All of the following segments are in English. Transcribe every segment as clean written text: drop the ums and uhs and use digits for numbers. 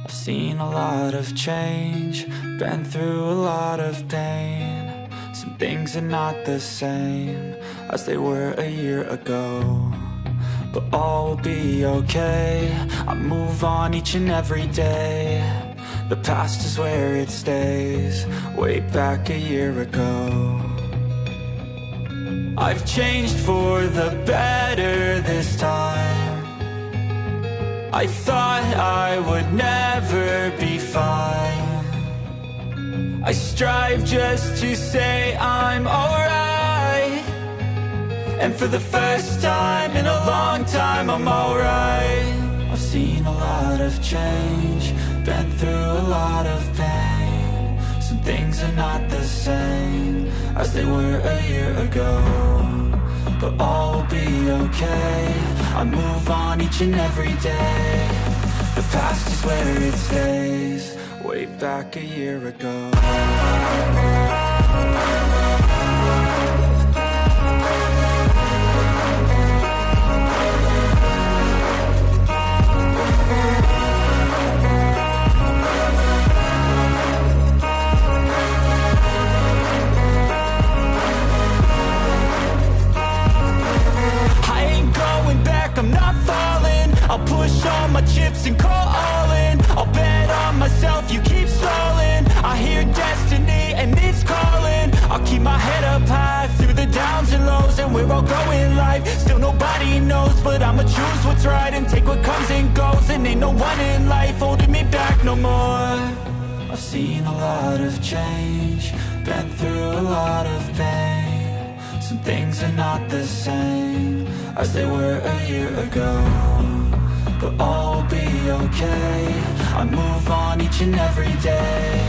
I've seen a lot of change, been through a lot of pain. Some things are not the same as they were a year ago, but all will be okay. I move on each and every day. The past is where it stays, way back a year ago. I've changed for the better this time. I thought I would never be fine. I strive just to say I'm alright, and for the first time in a long time I'm alright. I've seen a lot of change, been through a lot of pain. Some things are not the same as they were a year ago, but all will be okay. I move on each and every day. The past is where it stays, way back a year ago. I'm not falling, I'll push all my chips and call all in. I'll bet on myself, you keep stalling. I hear destiny and it's calling. I'll keep my head up high through the downs and lows, and where I'll go in life, still nobody knows. But I'ma choose what's right and take what comes and goes, and ain't no one in life holding me back no more. I've seen a lot of change, been through a lot of pain. Some things are not the same as they were a year ago, but all will be okay. I move on each and every day.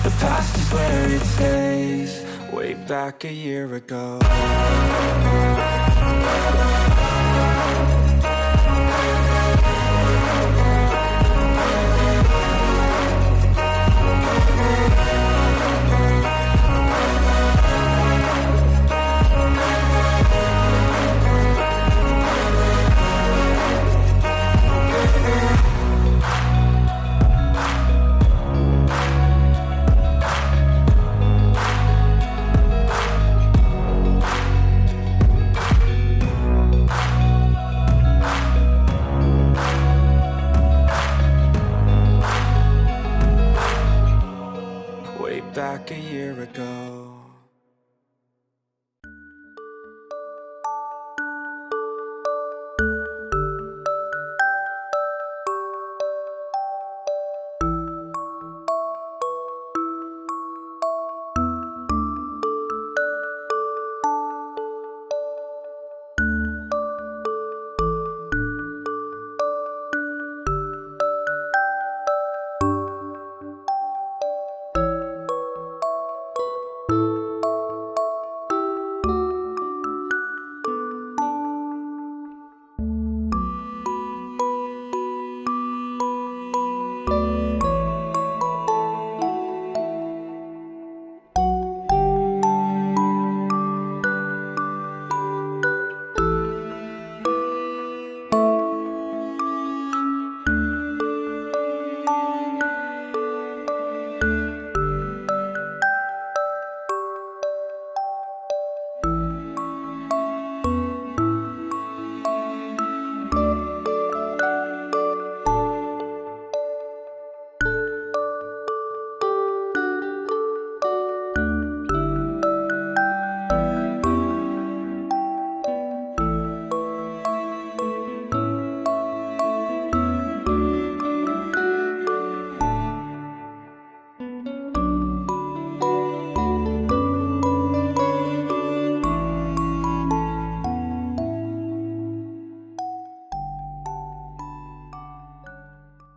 The past is where it stays, way back a year ago. Back a year ago.